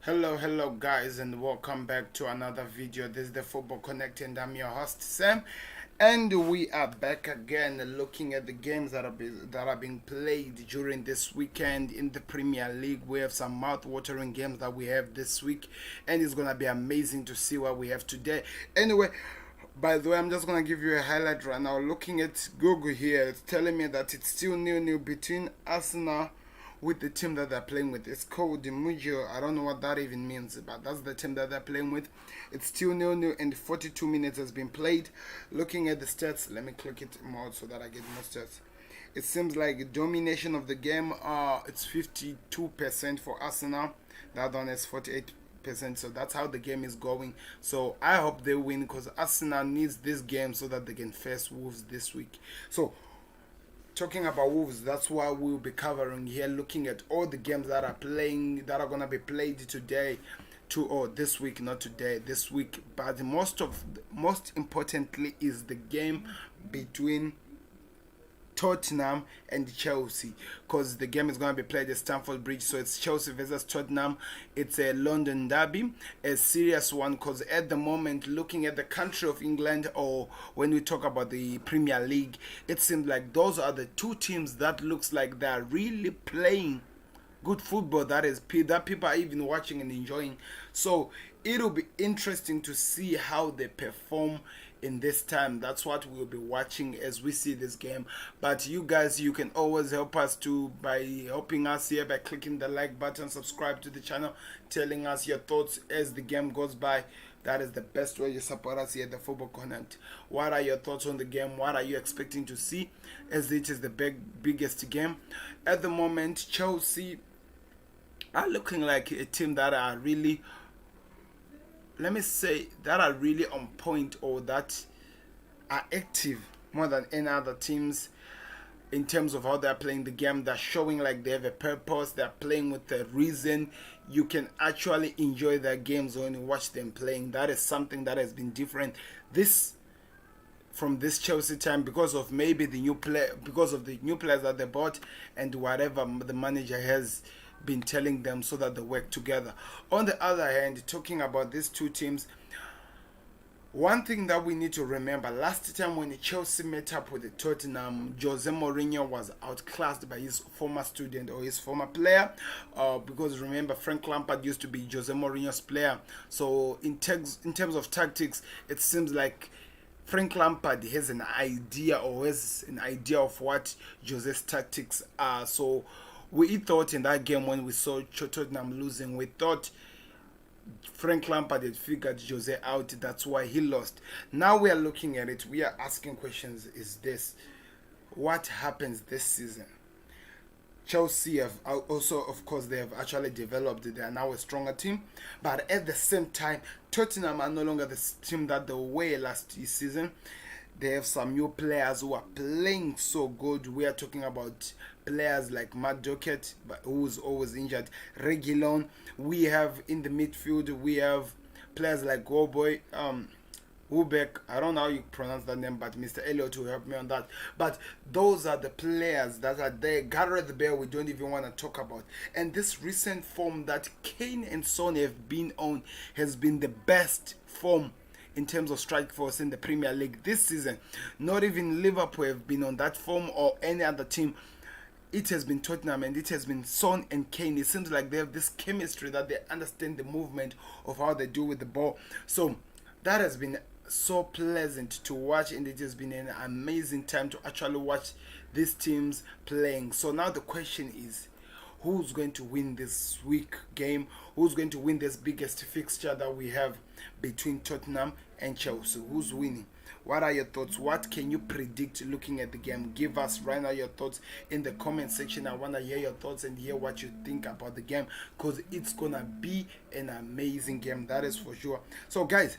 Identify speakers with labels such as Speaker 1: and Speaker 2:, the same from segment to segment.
Speaker 1: Hello guys, and welcome back to another video. This is the Football Connect and I'm your host Sam, and we are back again looking at the games that are being played during this weekend in the Premier League. We have some mouth-watering games that we have this week, and it's gonna be amazing to see what we have today. Anyway, by the way, I'm just gonna give you a highlight right now. Looking at Google here, it's telling me that it's still nil-nil between Arsenal with the team that they're playing with. It's called Mujio. I don't know what that even means, but that's the team that they're playing with. It's still nil-nil and 42 minutes has been played. Looking at the stats, let me click it more so that I get more stats. It seems like domination of the game, it's 52% for Arsenal. The other one is 48%. So that's how the game is going. So I hope they win because Arsenal needs this game so that they can face Wolves this week. So talking about Wolves, that's why we'll be covering here, looking at all the games that are going to be played today, this week, not today, this week. But most importantly is the game between Tottenham and Chelsea, because the game is going to be played at Stamford Bridge. So it's Chelsea versus Tottenham. It's a London derby, a serious one, because at the moment, looking at the country of England, or when we talk about the Premier League, it seems like those are the two teams that looks like they're really playing good football, that people are even watching and enjoying. So it'll be interesting to see how they perform in this time. That's what we'll be watching as we see this game. But you guys, you can always help us too by helping us here by clicking the like button, subscribe to the channel, telling us your thoughts as the game goes by. That is the best way you support us here at the Football Connect. What are your thoughts on the game? What are you expecting to see, as it is the biggest game at the moment? Chelsea are looking like a team that are really, let me say, that are really on point, or that are active more than any other teams in terms of how they're playing the game. They're showing like they have a purpose. They're playing with a reason. You can actually enjoy their games when you watch them playing. That is something that has been different from this Chelsea time, because of maybe the new players that they bought and whatever the manager has been telling them, so that they work together. On the other hand, talking about these two teams, one thing that we need to remember, last time when Chelsea met up with the Tottenham, Jose Mourinho was outclassed by his former student or his former player, because remember, Frank Lampard used to be Jose Mourinho's player. So in terms of tactics, it seems like Frank Lampard has an idea of what Jose's tactics are. So we thought in that game, when we saw Tottenham losing, we thought Frank Lampard had figured Jose out. That's why he lost. Now we are looking at it. We are asking questions. Is this what happens this season? Chelsea have also, of course, they have actually developed. They are now a stronger team. But at the same time, Tottenham are no longer the team that they were last season. They have some new players who are playing so good. We are talking about players like Matt Dockett, who's always injured, Reguilon. We have in the midfield, we have players like Goboy, Hubeck. I don't know how you pronounce that name, but Mr. Elliott will help me on that. But those are the players that are there. Gareth Bale, we don't even want to talk about. And this recent form that Kane and Son have been on has been the best form in terms of strike force in the Premier League this season. Not even Liverpool have been on that form, or any other team. It has been Tottenham, and it has been Son and Kane. It seems like they have this chemistry, that they understand the movement of how they do with the ball. So that has been so pleasant to watch, and it has been an amazing time to actually watch these teams playing. So now the question is, who's going to win this week game? Who's going to win this biggest fixture that we have between Tottenham and Chelsea? Who's winning? What are your thoughts? What can you predict looking at the game? Give us right now your thoughts in the comment section. I want to hear your thoughts and hear what you think about the game, because it's going to be an amazing game, that is for sure. So guys,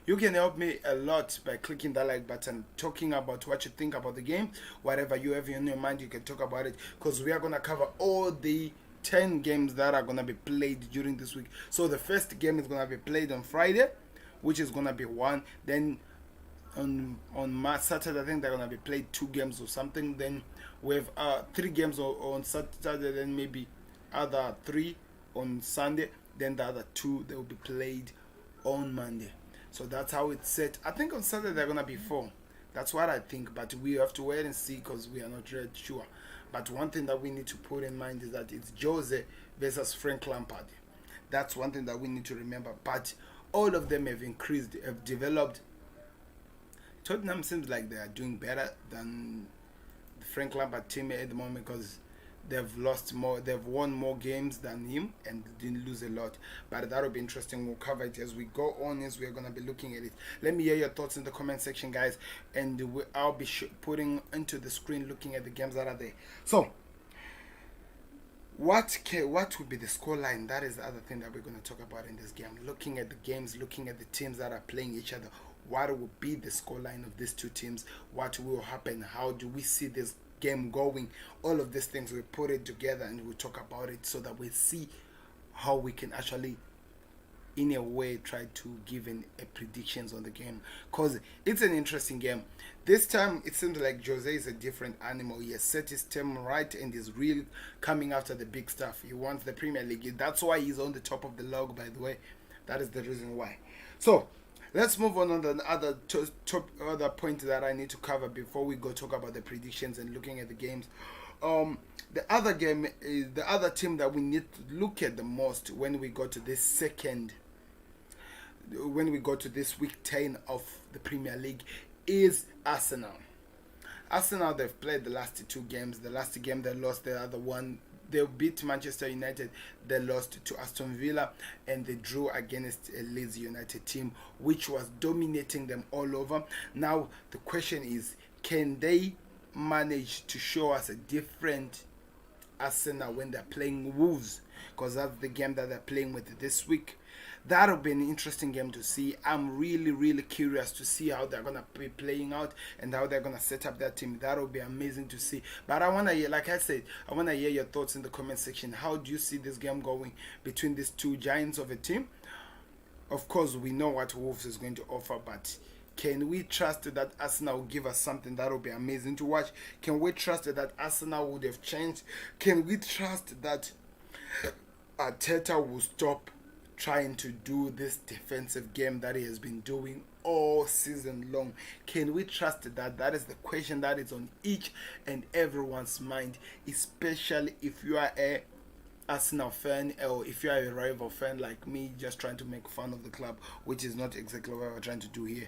Speaker 1: you can help me a lot by clicking that like button, talking about what you think about the game. Whatever you have in your mind, you can talk about it, because we are going to cover all the 10 games that are going to be played during this week. So the first game is going to be played on Friday, which is going to be one. Then on Saturday, I think they're going to be played 2 games or something. Then we have 3 games on Saturday, then maybe other 3 on Sunday. Then the other two, they will be played on Monday. So that's how it's set. I think on Saturday they're gonna be 4. That's what I think, but we have to wait and see because we are not really sure. But one thing that we need to put in mind is that it's Jose versus Frank Lampard. That's one thing that we need to remember. But all of them have increased, have developed. Tottenham seems like they are doing better than the Frank Lampard team at the moment because they've won more games than him and didn't lose a lot. But that'll be interesting. We'll cover it as we go on, as we're going to be looking at it. Let me hear your thoughts in the comment section, guys, and I'll be putting into the screen looking at the games that are there. So what would be the scoreline? That is the other thing that we're going to talk about in this game. Looking at the games, looking at the teams that are playing each other, what will be the scoreline of these two teams? What will happen? How do we see this game going? All of these things, we put it together and we'll talk about it so that we see how we can actually, in a way, try to give a predictions on the game, because it's an interesting game. This time it seems like Jose is a different animal. He has set his team right and is really coming after the big stuff. He wants the Premier League. That's why he's on the top of the log, by the way. That is the reason why. So let's move on the other point that I need to cover before we go talk about the predictions and looking at the games. The other game is the other team that we need to look at the most when we go to this week 10 of the Premier League is Arsenal. Arsenal, they've played the last 2 games. The last game they lost, the other one they beat Manchester United, they lost to Aston Villa, and they drew against a Leeds United team which was dominating them all over. Now the question is, can they manage to show us a different Arsenal when they're playing Wolves? Because that's the game that they're playing with this week. That'll be an interesting game to see. I'm really curious to see how they're going to be playing out and how they're going to set up that team. That'll be amazing to see. But I want to hear, like I said, I want to hear your thoughts in the comment section. How do you see this game going between these two giants of a team? Of course, we know what Wolves is going to offer, but can we trust that Arsenal will give us something that will be amazing to watch? Can we trust that Arsenal would have changed? Can we trust that Arteta will stop trying to do this defensive game that he has been doing all season long? Can we trust that? That is the question that is on each and everyone's mind, especially if you are a Arsenal fan or if you are a rival fan like me, just trying to make fun of the club, which is not exactly what we're trying to do here.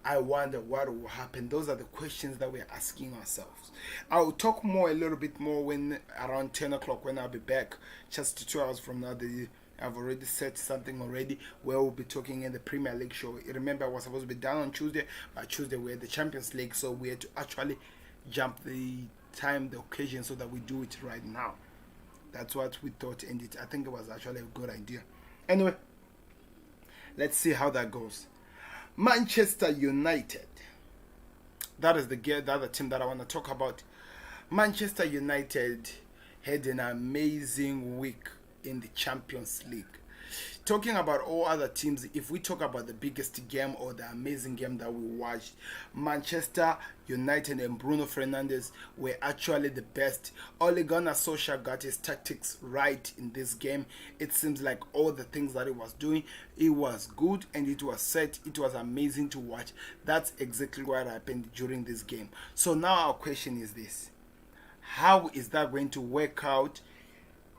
Speaker 1: I wonder what will happen. Those are the questions that we're asking ourselves. I'll talk a little bit more when around 10 o'clock when I'll be back, just 2 hours from now. I've already set something already where we'll be talking in the Premier League show. Remember, I was supposed to be done on Tuesday, but Tuesday we had the Champions League, so we had to actually jump the occasion so that we do it right now. That's what we thought, and I think it was actually a good idea. Anyway, let's see how that goes. Manchester United. That is the other team that I want to talk about. Manchester United had an amazing week in the Champions League. Talking about all other teams, if we talk about the biggest game or the amazing game that we watched, Manchester United and Bruno Fernandes were actually the best. Ole Gunnar Solskjaer got his tactics right in this game. It seems like all the things that he was doing, it was good and it was set. It was amazing to watch. That's exactly what happened during this game. So now our question is this: how is that going to work out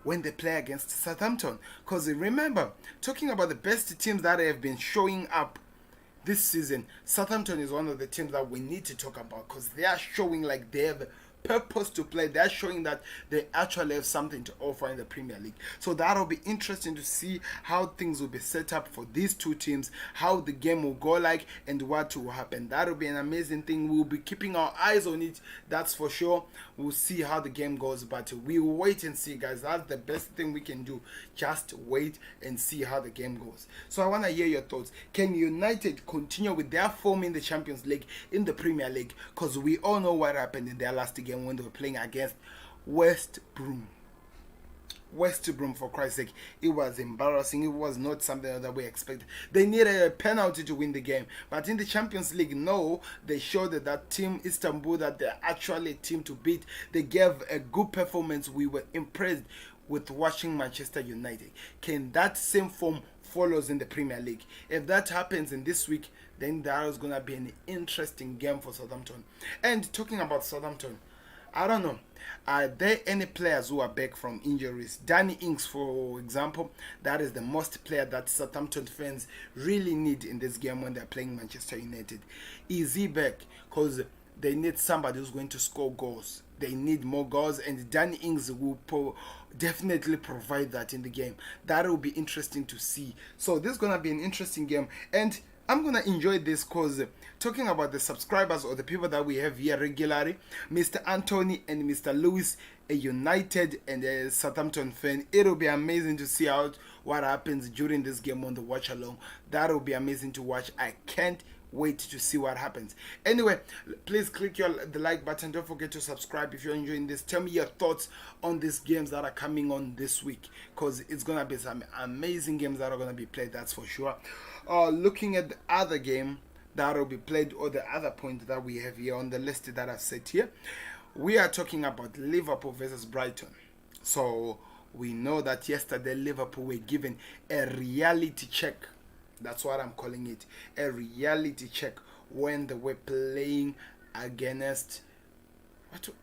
Speaker 1: when they play against Southampton? Because remember, talking about the best teams that have been showing up this season, Southampton is one of the teams that we need to talk about, because they are showing like they have purpose to play. They're showing that they actually have something to offer in the Premier League. So that'll be interesting to see how things will be set up for these two teams, how the game will go like, and what will happen. That'll be an amazing thing. We'll be keeping our eyes on it, that's for sure. We'll see how the game goes, but we'll wait and see, guys. That's the best thing we can do. Just wait and see how the game goes. So I want to hear your thoughts. Can United continue with their form in the Champions League, in the Premier League? Because we all know what happened in their last game when they were playing against West Brom. West Brom, for Christ's sake, it was embarrassing. It was not something that we expected. They needed a penalty to win the game, but in the Champions League, no, they showed that team Istanbul that they're actually a team to beat. They gave a good performance. We were impressed. with watching Manchester United? Can that same form follows in the Premier League? If that happens in this week, then that is going to be an interesting game for Southampton. And talking about Southampton, I don't know. Are there any players who are back from injuries? Danny Ings, for example, that is the most player that Southampton fans really need in this game when they're playing Manchester United. Is he back? Because they need somebody who's going to score goals. They need more goals, and Danny Ings will definitely provide that in the game. That will be interesting to see. So this is going to be an interesting game, and I'm going to enjoy this because talking about the subscribers or the people that we have here regularly, Mr. Anthony and Mr. Lewis, a United and a Southampton fan, it'll be amazing to see what happens during this game on the watch along. That'll be amazing to watch. I can't wait to see what happens. Anyway, please click the like button. Don't forget to subscribe if you're enjoying this. Tell me your thoughts on these games that are coming on this week, because it's gonna be some amazing games that are gonna be played, that's for sure. Looking at the other game that will be played, or the other point that we have here on the list that I've set here, we are talking about Liverpool versus Brighton. So we know that yesterday Liverpool were given a reality check. That's what I'm calling it, a reality check, when they were playing against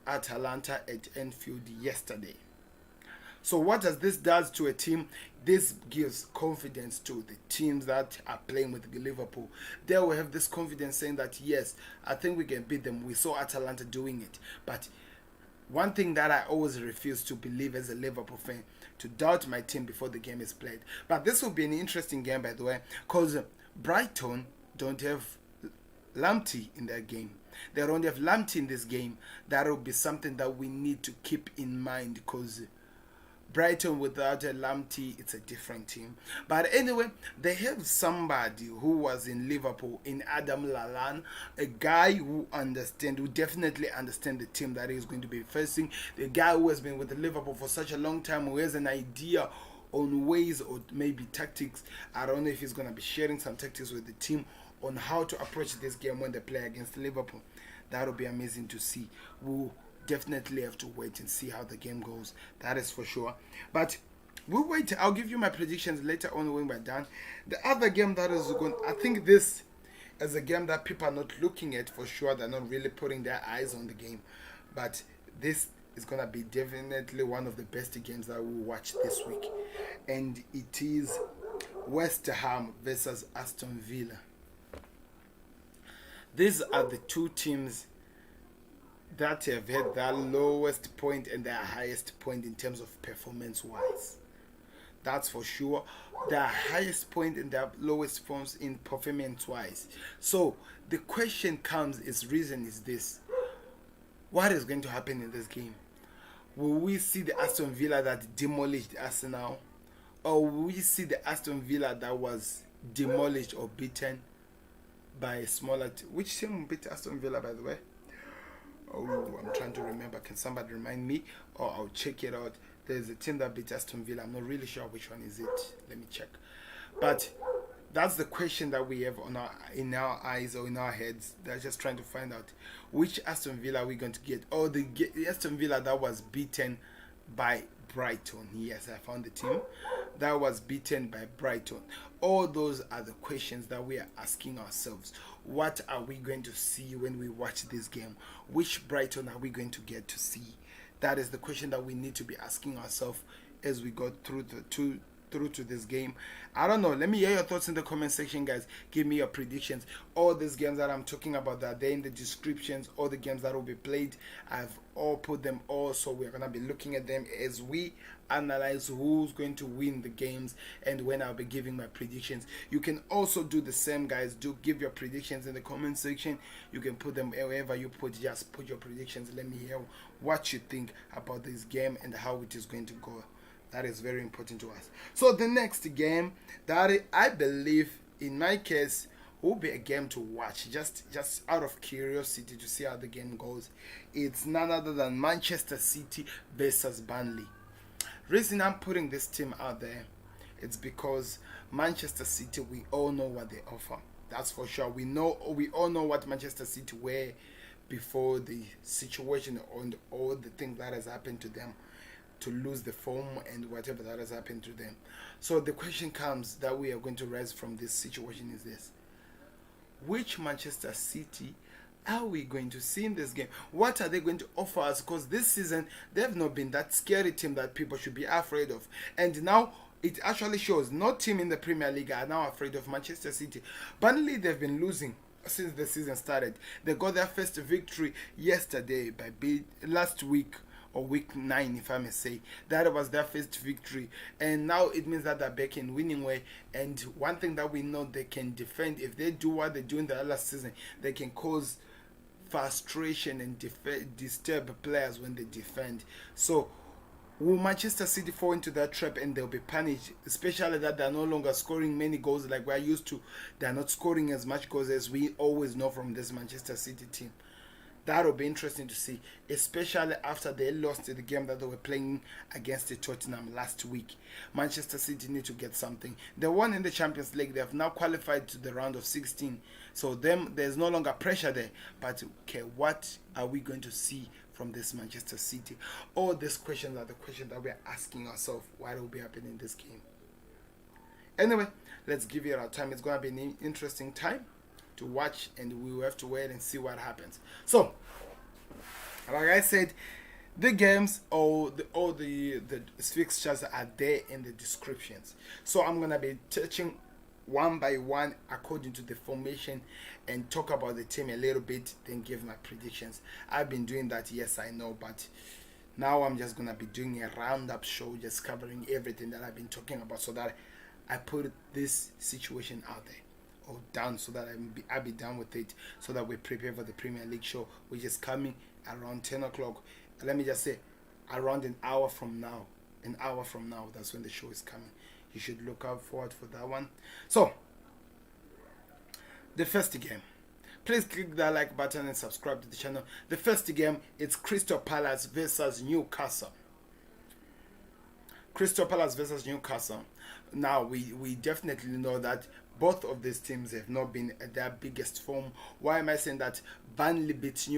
Speaker 1: Atalanta at Anfield yesterday. So what does this does to a team? This gives confidence to the teams that are playing with Liverpool. They will have this confidence saying that, yes, I think we can beat them. We saw Atalanta doing it. But one thing that I always refuse to believe as a Liverpool fan, to doubt my team before the game is played. But this will be an interesting game, by the way, because Brighton don't have Lamptey in their game. They don't have Lamptey in this game. That will be something that we need to keep in mind, because Brighton without a Lamptey, it's a different team. But anyway, they have somebody who was in Liverpool, in Adam Lallana, a guy who definitely understands the team that he's going to be facing. The guy who has been with Liverpool for such a long time, who has an idea on ways or maybe tactics. I don't know if he's going to be sharing some tactics with the team on how to approach this game when they play against Liverpool. That will be amazing to see. We'll definitely have to wait and see how the game goes. That is for sure. But we'll wait. I'll give you my predictions later on when we're done. The other game that is going, I think this is a game that people are not looking at for sure. They're not really putting their eyes on the game. But this is going to be definitely one of the best games that we'll watch this week. And it is West Ham versus Aston Villa. These are the two teams that have had their lowest point and their highest point in terms of performance wise. That's for sure. Their highest point and their lowest forms in performance wise. So the question reason is this: what is going to happen in this game? Will we see the Aston Villa that demolished Arsenal, or will we see the Aston Villa that was demolished or beaten by a smaller which team beat Aston Villa, by the way? Oh, I'm trying to remember. Can somebody remind me? Or I'll check it out. There's a team that beat Aston Villa. I'm not really sure which one is it. Let me check. But that's the question that we have in our eyes or in our heads. They're just trying to find out which Aston Villa are we going to get. Oh, the Aston Villa that was beaten by Brighton. Yes, I found the team that was beaten by Brighton. All those are the questions that we are asking ourselves. What are we going to see when we watch this game? Which Brighton are we going to get to see? That is the question that we need to be asking ourselves as we go through to this game. I don't know. Let me hear your thoughts in the comment section, guys. Give me your predictions. All these games that I'm talking about, that they're in the descriptions. All the games that will be played, I've all put them all. So we're gonna be looking at them as we analyze who's going to win the games and when I'll be giving my predictions. You can also do the same, guys. Do give your predictions in the comment section. You can put them wherever you put. Just put your predictions. Let me hear what you think about this game and how it is going to go. That is very important to us. So the next game that I believe, in my case, will be a game to watch, just out of curiosity to see how the game goes. It's none other than Manchester City versus Burnley. Reason I'm putting this team out there, it's because Manchester City, we all know what they offer. That's for sure. We all know what Manchester City were before the situation and all the things that has happened to them. to lose the form and whatever that has happened to them. So the question comes that we are going to raise from this situation is this: which Manchester City are we going to see in this game? What are they going to offer us? Because this season they have not been that scary team that people should be afraid of, and now it actually shows no team in the Premier League are now afraid of Manchester City. Burnley, they've been losing since the season started. They got their first victory yesterday last week, or week 9 if I may say. That was their first victory, and now it means that they're back in winning way. And one thing that we know, they can defend. If they do what they do in the last season, they can cause frustration and disturb players when they defend. So will Manchester City fall into that trap and they'll be punished, especially that they're no longer scoring many goals like we're used to? They're not scoring as much goals as we always know from this Manchester City team. That'll be interesting to see, especially after they lost the game that they were playing against the Tottenham last week. Manchester City need to get something. They won in the Champions League. They have now qualified to the round of 16. So there's no longer pressure there. But okay, what are we going to see from this Manchester City? All these questions are the questions that we're asking ourselves. What will be happening in this game? Anyway, let's give it our time. It's going to be an interesting time to watch, and we will have to wait and see what happens. So, like I said, the games or the fixtures are there in the descriptions. So I'm gonna be touching one by one according to the formation and talk about the team a little bit, then give my predictions. I've been doing that, yes I know, but now I'm just gonna be doing a roundup show, just covering everything that I've been talking about, so that I put this situation out there or down, so that I'll be done with it, so that we prepare for the Premier League show, which is coming around 10 o'clock. Let me just say, around an hour from now, that's when the show is coming. You should look out forward for that one. So, the first game. Please click that like button and subscribe to the channel. The first game is Crystal Palace versus Newcastle. Crystal Palace versus Newcastle. Now, we definitely know that both of these teams have not been at their biggest form. Why am I saying that? Burnley beat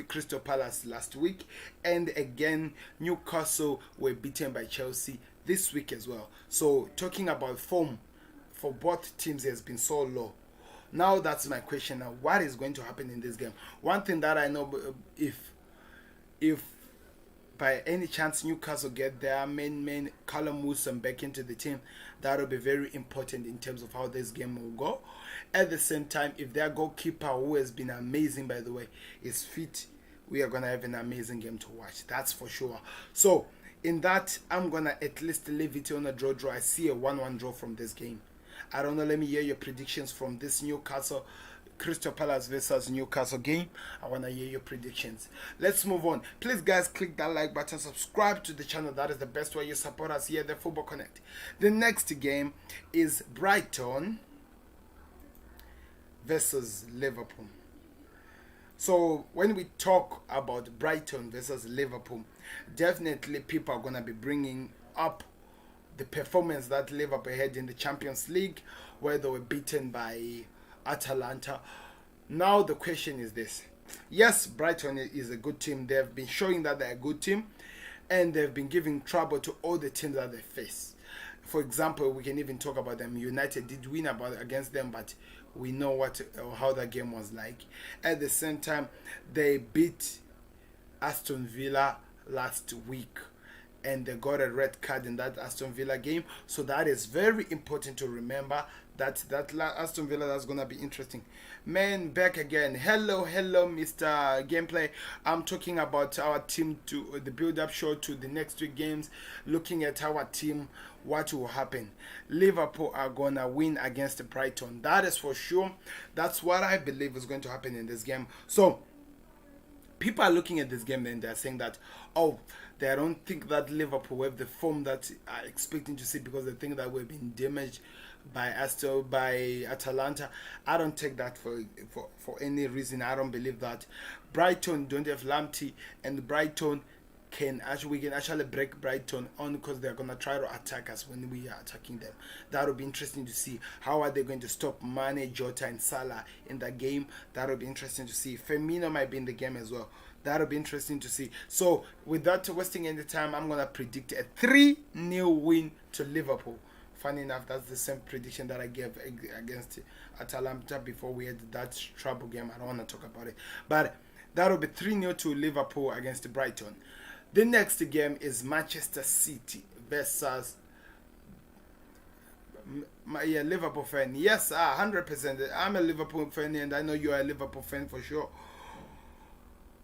Speaker 1: Crystal Palace last week, and again Newcastle were beaten by Chelsea this week as well. So talking about form for both teams has been so low. Now that's my question. Now, what is going to happen in this game? One thing that I know, if by any chance Newcastle get their main Callum Wilson back into the team, that will be very important in terms of how this game will go. At the same time, if their goalkeeper, who has been amazing by the way, is fit, we are going to have an amazing game to watch. That's for sure. So in that, I'm going to at least leave it on a draw. I see a 1-1 draw from this game. I don't know, let me hear your predictions from this Newcastle Crystal Palace versus Newcastle game. I want to hear your predictions. Let's move on. Please guys, click that like button, subscribe to the channel. That is the best way you support us here at the Football Connect. The next game is Brighton versus Liverpool. So when we talk about Brighton versus Liverpool, definitely people are going to be bringing up the performance that Liverpool had in the Champions League, where they were beaten by Atalanta. Now the question is this: yes, Brighton is a good team. They have been showing that they're a good team, and they've been giving trouble to all the teams that they face. For example, we can even talk about them. United did win against them, but we know how that game was like. At the same time, they beat Aston Villa last week, and they got a red card in that Aston Villa game. So that is very important to remember. That Aston Villa, that's going to be interesting. Man, back again. Hello, Mr. Gameplay. I'm talking about our team, to the build-up show to the next week games. Looking at our team, what will happen. Liverpool are going to win against Brighton. That is for sure. That's what I believe is going to happen in this game. So, people are looking at this game and they're saying that, oh, they don't think that Liverpool have the form that are expecting to see, because they think that we've been damaged by Atalanta. I don't take that for any reason. I don't believe that. Brighton don't have Lamptey, and Brighton we can actually break Brighton on, because they're gonna try to attack us when we are attacking them. That will be interesting to see. How are they going to stop Mane, Jota, and Salah in the game? That will be interesting to see. Firmino might be in the game as well. That will be interesting to see. So without wasting any time, I'm gonna predict a 3-0 win to Liverpool. Funny enough, that's the same prediction that I gave against Atalanta before we had that trouble game. I don't want to talk about it, but that will be 3-0 to Liverpool against Brighton. The next game is Manchester City versus Liverpool fan. Yes, 100%. I'm a Liverpool fan, and I know you are a Liverpool fan for sure.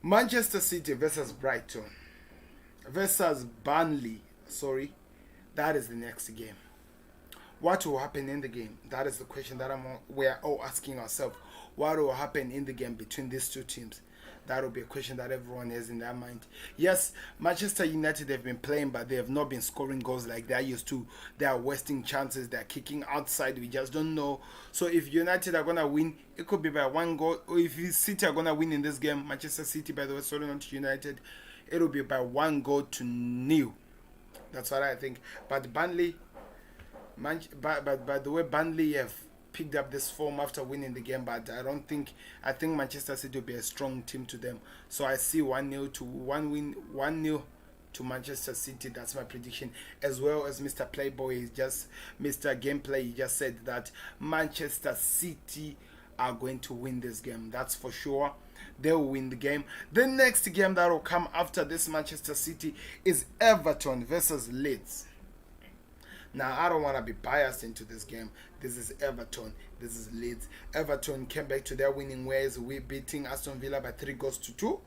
Speaker 1: Manchester City versus Brighton versus Burnley. Sorry, that is the next game. What will happen in the game? That is the question that we are all asking ourselves. What will happen in the game between these two teams? That will be a question that everyone has in their mind. Yes, Manchester United have been playing, but they have not been scoring goals like they used to. They are wasting chances. They are kicking outside. We just don't know. So if United are going to win, it could be by 1 goal. Or if City are going to win in this game, Manchester City, by the way, sorry, not United, it will be by 1 goal to 0. That's what I think. But Burnley, but by the way, Burnley have picked up this form after winning the game, but I think Manchester City will be a strong team to them. So I see 1-0 to Manchester City. That's my prediction. As well as Mr. Playboy, Mr. Gameplay, he just said that Manchester City are going to win this game. That's for sure. They will win the game. The next game that will come after this Manchester City is Everton versus Leeds. Now, I don't want to be biased into this game. This is Everton. This is Leeds. Everton came back to their winning ways. We beating Aston Villa by 3-2.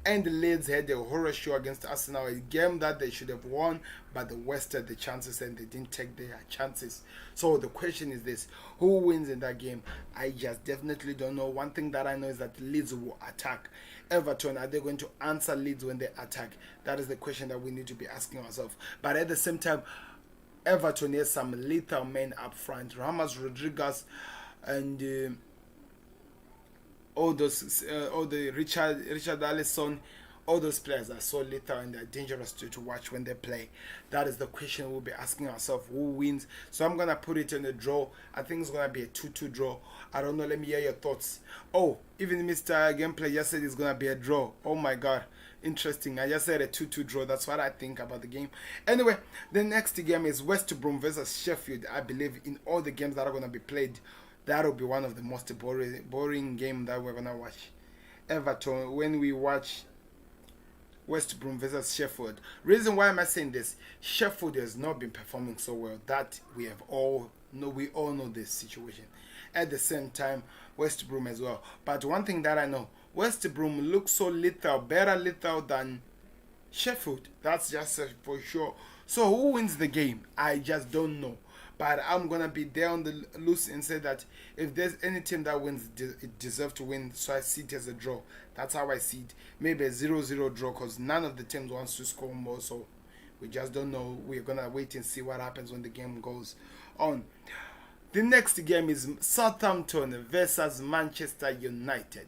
Speaker 1: And the Leeds had a horror show against Arsenal, a game that they should have won, but they wasted the chances and they didn't take their chances. So the question is this: who wins in that game? I just definitely don't know. One thing that I know is that Leeds will attack. Everton, are they going to answer Leeds when they attack? That is the question that we need to be asking ourselves. But at the same time, Everton has some lethal men up front. Ramos, Rodriguez, and all the Richard Allison, all those players are so lethal and they're dangerous to watch when they play. That is the question we'll be asking ourselves: who wins? So I'm gonna put it in a draw. I think it's gonna be a 2-2 draw. I don't know. Let me hear your thoughts. Oh, even Mr. Gameplay just said it's gonna be a draw. Oh my God. Interesting. I just said a 2-2 draw. That's what I think about the game. Anyway, the next game is West Brom versus Sheffield. I believe in all the games that are going to be played, that will be one of the most boring game that we're going to watch. Everton, when we watch West Brom versus Sheffield. Reason why am I saying this? Sheffield has not been performing so well. That we all know this situation. At the same time, West Brom as well. But one thing that I know, West Brom looks so lethal, better lethal than Sheffield. That's just for sure. So who wins the game? I just don't know. But I'm going to be there on the loose and say that if there's any team that wins, it deserves to win. So I see it as a draw. That's how I see it. Maybe a 0-0 draw, because none of the teams wants to score more. So we just don't know. We're going to wait and see what happens when the game goes on. The next game is Southampton versus Manchester United.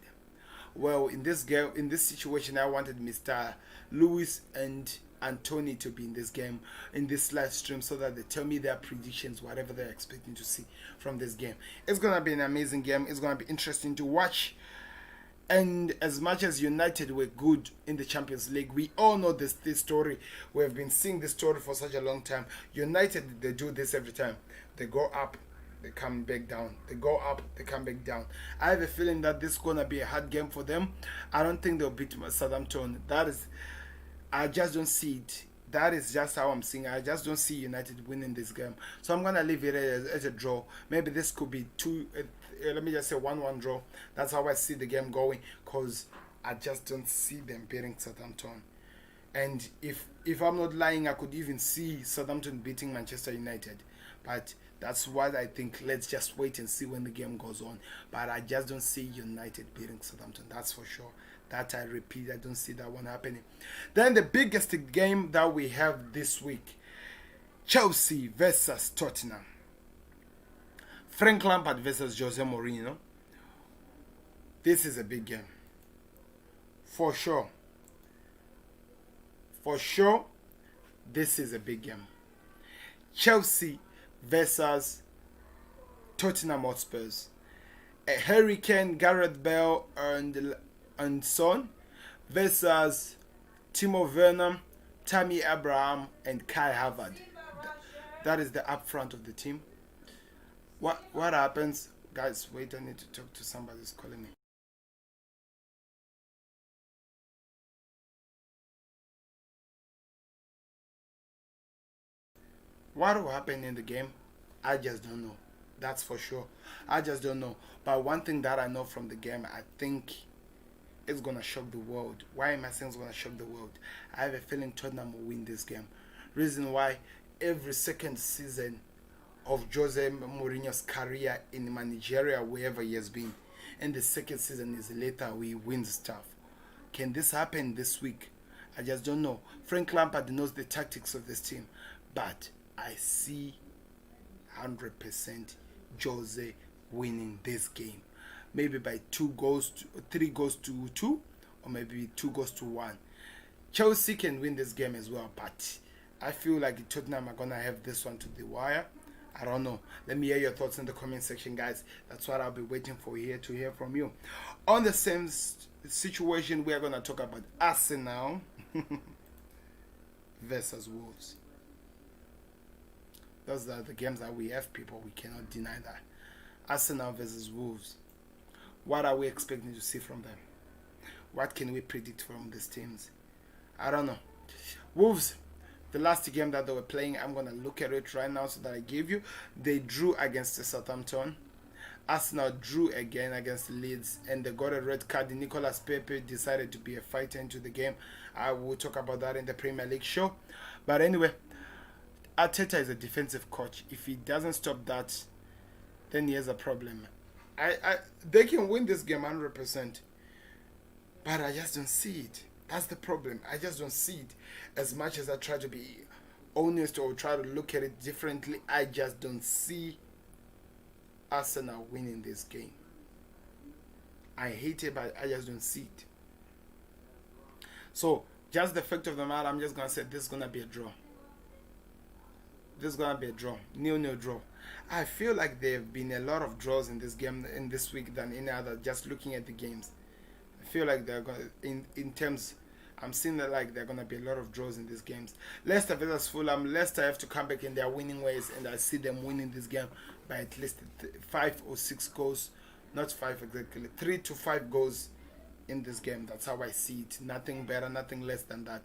Speaker 1: Well, in this game, in this situation, I wanted Mr. Lewis and Anthony to be in this game, in this live stream, so that they tell me their predictions, whatever they're expecting to see from this game. It's going to be an amazing game. It's going to be interesting to watch. And as much as United were good in the Champions League, we all know this story. We have been seeing this story for such a long time. United, they do this every time. They go up, they come back down. They go up, they come back down. I have a feeling that this is going to be a hard game for them. I don't think they'll beat Southampton. I just don't see it. That is just how I'm seeing it. I just don't see United winning this game. So I'm going to leave it as a draw. Maybe this could be let me just say 1-1 draw. That's how I see the game going, because I just don't see them beating Southampton. And if I'm not lying, I could even see Southampton beating Manchester United. But that's what I think. Let's just wait and see when the game goes on. But I just don't see United beating Southampton. That's for sure. That I repeat, I don't see that one happening. Then the biggest game that we have this week, Chelsea versus Tottenham. Frank Lampard versus Jose Mourinho. This is a big game. For sure. For sure, this is a big game. Chelsea versus Tottenham Hotspurs. A Hurricane, Gareth Bale and Son versus Timo Werner, Tammy Abraham, and Kai Havertz. That is the upfront of the team. What happens? Guys, wait, I need to talk to somebody who's calling me. What will happen in the game? I just don't know. That's for sure. I just don't know. But one thing that I know from the game, I think it's gonna shock the world. Why am I saying it's gonna shock the world? I have a feeling Tottenham will win this game. Reason why, every second season of Jose Mourinho's career in Nigeria, wherever he has been, and the second season is later he wins stuff. Can this happen this week? I just don't know. Frank Lampard knows the tactics of this team, but I see 100% Jose winning this game. Maybe by 3 goals to 2, or maybe 2 goals to 1. Chelsea can win this game as well, but I feel like Tottenham are gonna have this one to the wire. I don't know. Let me hear your thoughts in the comment section, guys. That's what I'll be waiting for here to hear from you. On the same situation, we are gonna talk about Arsenal versus Wolves. Those are the games that we have, people. We cannot deny that. Arsenal versus Wolves. What are we expecting to see from them? What can we predict from these teams? I don't know. Wolves, the last game that they were playing, I'm going to look at it right now so that I give you. They drew against the Southampton. Arsenal drew again against Leeds, and they got a red card. Nicolas Pepe decided to be a fighter into the game. I will talk about that in the Premier League show. But anyway, Arteta is a defensive coach. If he doesn't stop that, then he has a problem. They can win this game 100%, but I just don't see it. That's the problem. I just don't see it. As much as I try to be honest or try to look at it differently, I just don't see Arsenal winning this game. I hate it, but I just don't see it. So, just the fact of the matter, I'm just going to say this is going to be a draw. This is gonna be a draw, 0-0 draw. I feel like there have been a lot of draws in this game in this week than any other. Just looking at the games, I feel like they're gonna in terms. I'm seeing that like they're gonna be a lot of draws in these games. Leicester versus Fulham. Leicester have to come back in their winning ways, and I see them winning this game by at least 5 or 6 goals. Not 5 exactly, 3 to 5 goals in this game. That's how I see it. Nothing better, nothing less than that.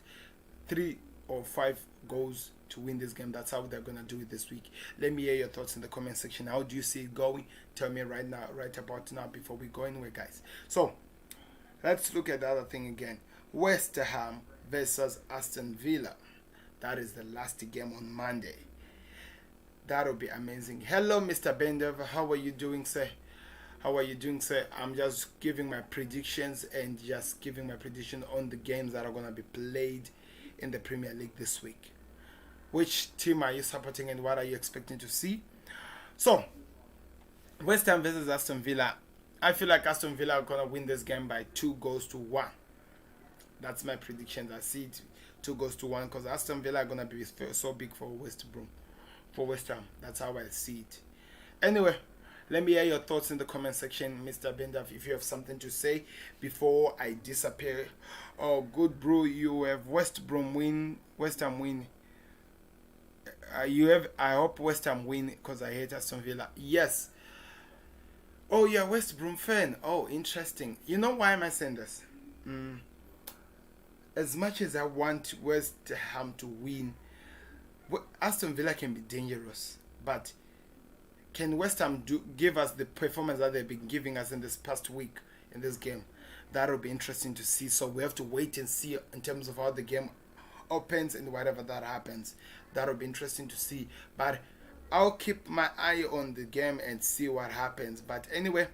Speaker 1: 3 or 5 goals to win this game. That's how they're gonna do it this week. Let me hear your thoughts in the comment section. How do you see it going? Tell me right now, right about now, before we go anywhere, guys. So let's look at the other thing again. West Ham versus Aston Villa. That is the last game on Monday. That'll be amazing. Hello, Mr. Bender. How are you doing, sir? How are you doing, sir? I'm just giving my predictions and just giving my prediction on the games that are gonna be played in the Premier League this week. Which team are you supporting and what are you expecting to see? So, West Ham versus Aston Villa. I feel like Aston Villa are going to win this game by 2 goals to 1. That's my prediction. I see it 2 goals to 1 because Aston Villa are going to be so big for West Ham. That's how I see it. Anyway, let me hear your thoughts in the comment section, Mr. Bender, if you have something to say before I disappear. Oh, good, bro. You have West Ham win. I hope West Ham win because I hate Aston Villa. Yes. Oh, yeah, West Brom fan. Oh, interesting. You know why am I saying this? As much as I want West Ham to win, Aston Villa can be dangerous. But can West Ham give us the performance that they've been giving us in this past week in this game? That'll be interesting to see. So we have to wait and see in terms of how the game opens and whatever that happens. That'll be interesting to see. But I'll keep my eye on the game and see what happens. But anyway,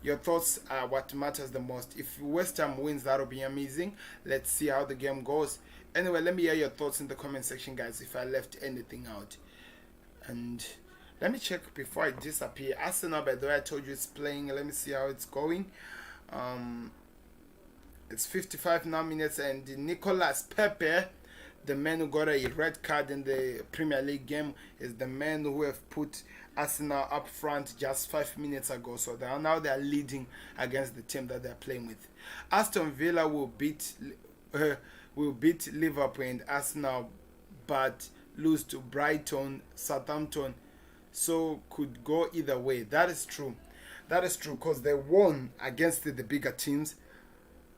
Speaker 1: your thoughts are what matters the most. If West Ham wins, that'll be amazing. Let's see how the game goes. Anyway, let me hear your thoughts in the comment section, guys, if I left anything out. And let me check before I disappear. Arsenal, by the way, I told you it's playing. Let me see how it's going. It's 55 now minutes, and Nicolas Pepe the man who got a red card in the Premier League game is the man who have put Arsenal up front just 5 minutes ago. So they're leading against the team that they're playing with. Aston Villa will beat Liverpool and Arsenal, but lose to Brighton, Southampton. So could go either way. That is true. That is true because they won against the bigger teams.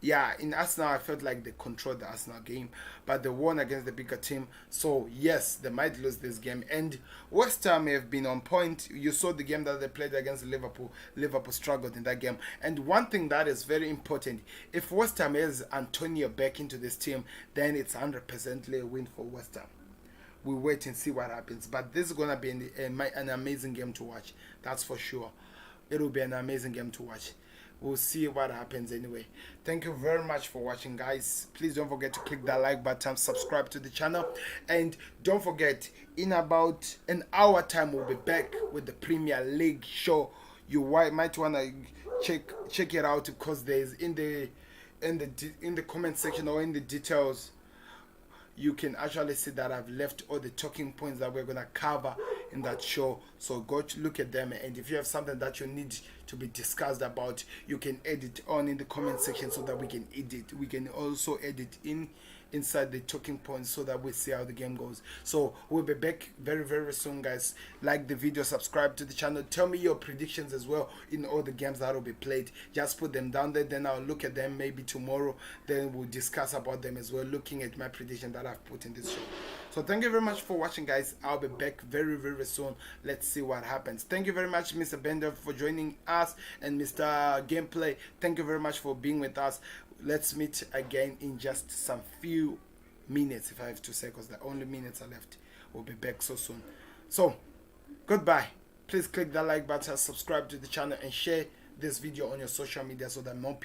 Speaker 1: Yeah, in Arsenal, I felt like they controlled the Arsenal game, but they won against the bigger team. So, yes, they might lose this game. And West Ham have been on point. You saw the game that they played against Liverpool. Liverpool struggled in that game. And one thing that is very important, if West Ham has Antonio back into this team, then it's 100% a win for West Ham. We'll wait and see what happens. But this is going to be an amazing game to watch. That's for sure. It will be an amazing game to watch. We'll see what happens anyway. Thank you very much for watching, guys. Please don't forget to click that like button, subscribe to the channel, and don't forget, in about an hour time we'll be back with the Premier League show. You might want to check it out because there's in the comment section or in the details, you can actually see that I've left all the talking points that we're going to cover in that show. So go look at them, and if you have something that you need to be discussed about, you can add it on in the comment section so that we can edit. We can also edit inside the talking points so that we see how the game goes. So we'll be back very, very soon, guys. Like the video, subscribe to the channel, tell me your predictions as well in all the games that will be played. Just put them down there, then I'll look at them maybe tomorrow, then we'll discuss about them as well, looking at my prediction that I've put in this show. So thank you very much for watching, guys. I'll be back very, very soon. Let's see what happens. Thank you very much, Mr. Bender, for joining us, and Mr. Gameplay, thank you very much for being with us. Let's meet again in just some few minutes, if I have to say, because the only minutes are left. We'll be back so soon. So, goodbye. Please click that like button, subscribe to the channel, and share this video on your social media so that more people